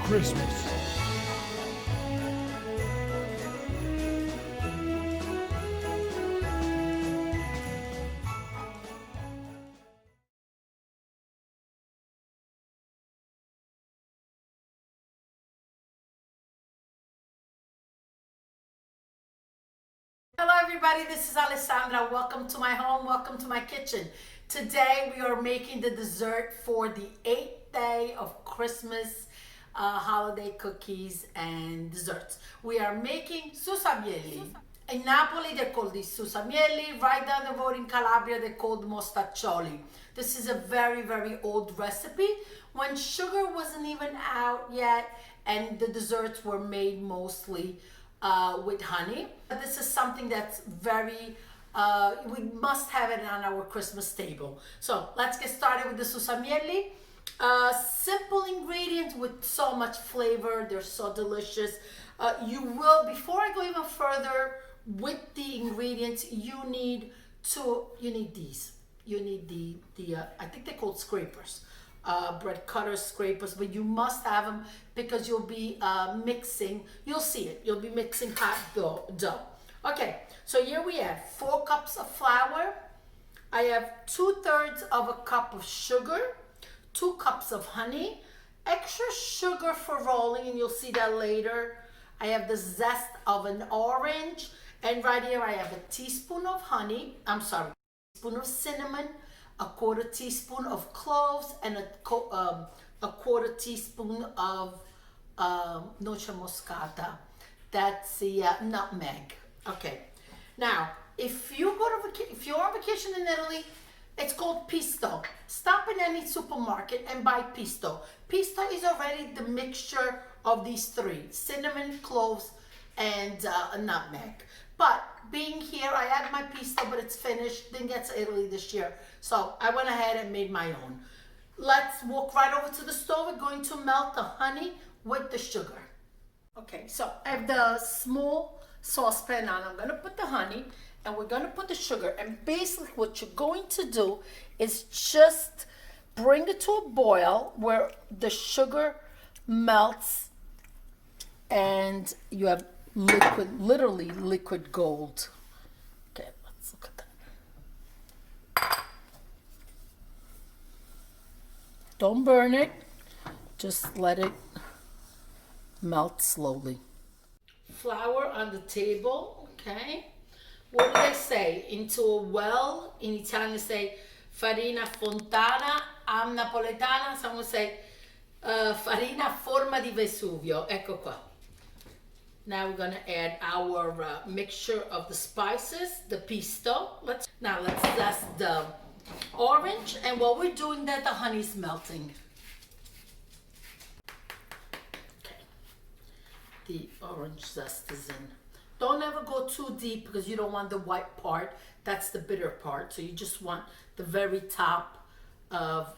Christmas. Hello everybody, this is Alessandra. Welcome to my home, welcome to my kitchen. Today we are making the dessert for the 8th day of Christmas holiday cookies and desserts. We are making Susamielli. In Napoli they're called the Susamielli, right down the road in Calabria they're called Mostaccioli. This is a very, very old recipe when sugar wasn't even out yet and the desserts were made mostly with honey. This is something that's very, we must have it on our Christmas table. So let's get started with the Susamielli. Simple ingredients with so much flavor. They're so delicious. You will, before I go even further with the ingredients, you need these. You need the I think they're called scrapers. Bread cutters, scrapers, but you must have them because you'll be mixing, you'll see it, you'll be mixing hot dough. Okay, so here we have 4 cups of flour. I have 2/3 of a cup of sugar, 2 cups of honey, extra sugar for rolling, and you'll see that later. I have the zest of an orange, and right here I have a teaspoon of honey, a teaspoon of cinnamon, a 1/4 teaspoon of cloves, and a 1/4 teaspoon of noce moscata. That's the nutmeg. Okay. Now, if you're on vacation in Italy, it's called pesto. Stop in any supermarket and buy pesto. Pesto is already the mixture of these 3: cinnamon, cloves, and nutmeg. But being here, I had my pesto, but it's finished. Didn't get to Italy this year. So I went ahead and made my own. Let's walk right over to the stove. We're going to melt the honey with the sugar. Okay, so I have the small saucepan on. I'm going to put the honey and we're going to put the sugar. And basically what you're going to do is just bring it to a boil where the sugar melts and you have liquid, literally liquid gold. Okay, let's look at that. Don't burn it, just let it melt slowly. Flour on the table, okay. What do they say? Into a well, in Italian they say farina fontana, am napoletana, some will say farina forma di Vesuvio. Ecco qua. Now we're going to add our mixture of the spices, the pesto. Let's zest the orange, and while we're doing that, the honey's melting. Okay, the orange zest is in. Don't ever go too deep because you don't want the white part. That's the bitter part. So you just want the very top of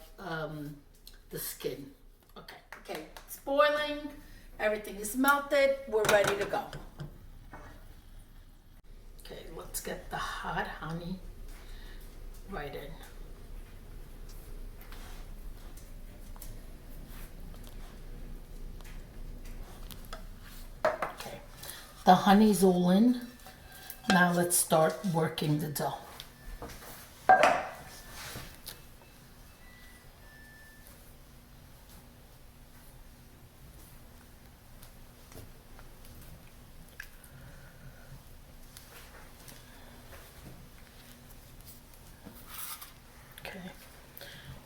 the skin. Okay, it's boiling. Everything is melted. We're ready to go. Okay, let's get the hot honey right in. Okay, the honey's all in. Now let's start working the dough.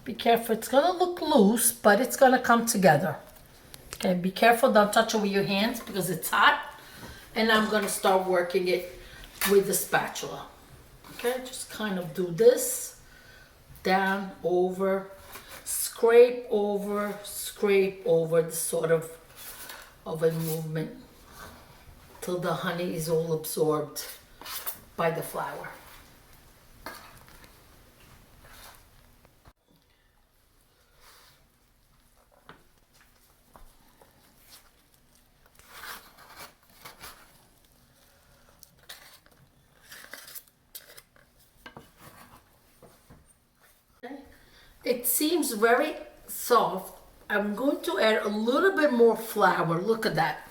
Be careful, it's gonna look loose, but it's gonna come together. Okay, be careful, don't touch it with your hands because it's hot. And I'm gonna start working it with the spatula. Okay, just kind of do this, down, over, scrape over, this sort of a movement till the honey is all absorbed by the flour. It seems very soft I'm going to add a little bit more flour. Look at that.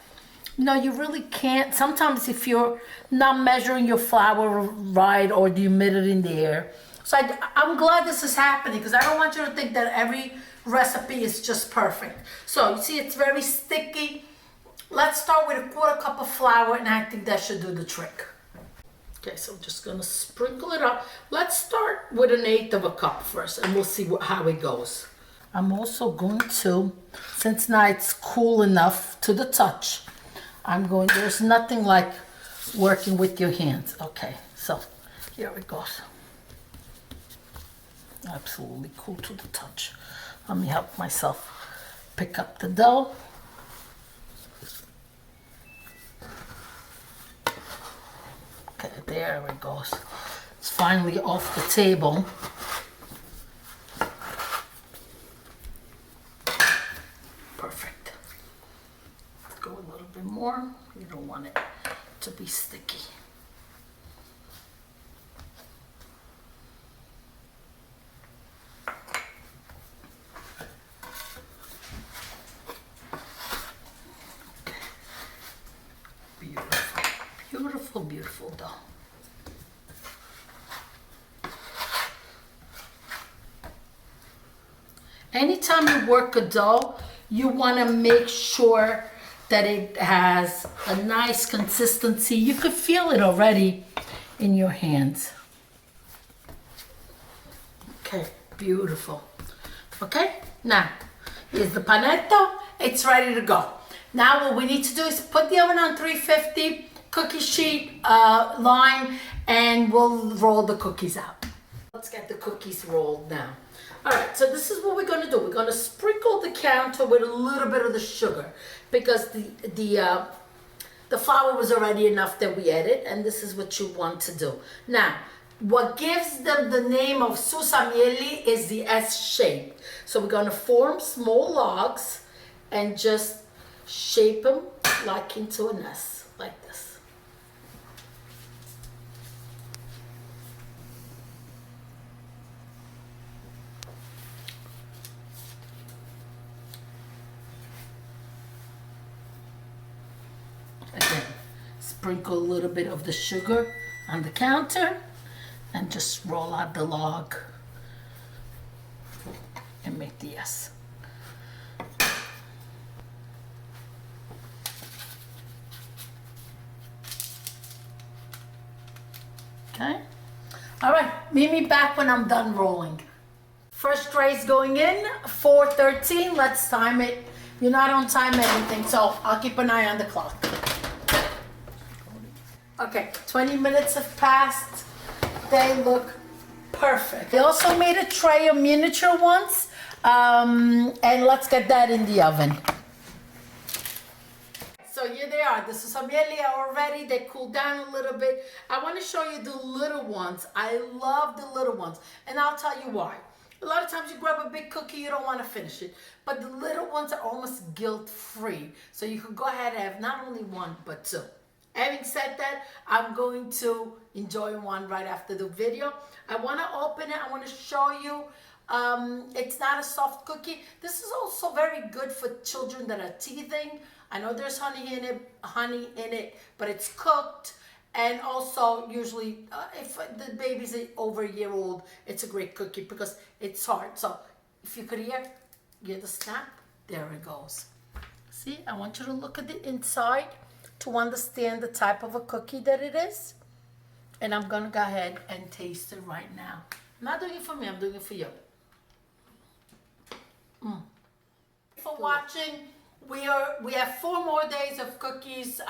No, you really can't. Sometimes if you're not measuring your flour right or the humidity in the air. So I'm glad this is happening because I don't want you to think that every recipe is just perfect. So you see it's very sticky. Let's start with a 1/4 cup of flour and I think that should do the trick. Okay, so I'm just gonna sprinkle it up. Let's start with 1/8 of a cup first and we'll see how it goes. I'm also going to, since now it's cool enough to the touch, there's nothing like working with your hands. Okay, so here it goes. Absolutely cool to the touch. Let me help myself pick up the dough. Okay, there it goes. It's finally off the table. Perfect. Let's go a little bit more. You don't want it to be sticky. Beautiful, beautiful dough. Anytime you work a dough, you want to make sure that it has a nice consistency. You could feel it already in your hands. Okay, beautiful. Okay, now here's the panetto. It's ready to go. Now what we need to do is put the oven on 350. Cookie sheet, line, and we'll roll the cookies out. Let's get the cookies rolled now. All right, so this is what we're gonna do. We're gonna sprinkle the counter with a little bit of the sugar because the flour was already enough that we added, and this is what you want to do. Now, what gives them the name of Susamielli is the S shape. So we're gonna form small logs and just shape them like into an S, like this. Again, sprinkle a little bit of the sugar on the counter and just roll out the log and make the S. Okay? All right, meet me back when I'm done rolling. First trays going in, 4:13. Let's time it. You're not on time anything, so I'll keep an eye on the clock. Okay, 20 minutes have passed. They look perfect. They also made a tray of miniature ones, and let's get that in the oven. So here they are. The Susamielli are already. They cooled down a little bit. I want to show you the little ones. I love the little ones, and I'll tell you why. A lot of times you grab a big cookie, you don't want to finish it. But the little ones are almost guilt-free. So you can go ahead and have not only one, but two. Having said that, I'm going to enjoy one right after the video. I want to open it. I want to show you. It's not a soft cookie. This is also very good for children that are teething. I know there's honey in it, but it's cooked. And also, usually, if the baby's over a year old, it's a great cookie because it's hard. So, if you could hear the snap, there it goes. See, I want you to look at the inside to understand the type of a cookie that it is. And I'm going to go ahead and taste it right now. I'm not doing it for me, I'm doing it for you. For watching, we have 4 more days of cookies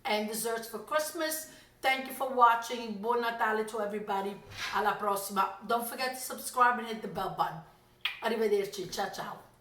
and desserts for Christmas. Thank you for watching. Buon Natale to everybody. Alla prossima. Don't forget to subscribe and hit the bell button. Arrivederci. Ciao, ciao.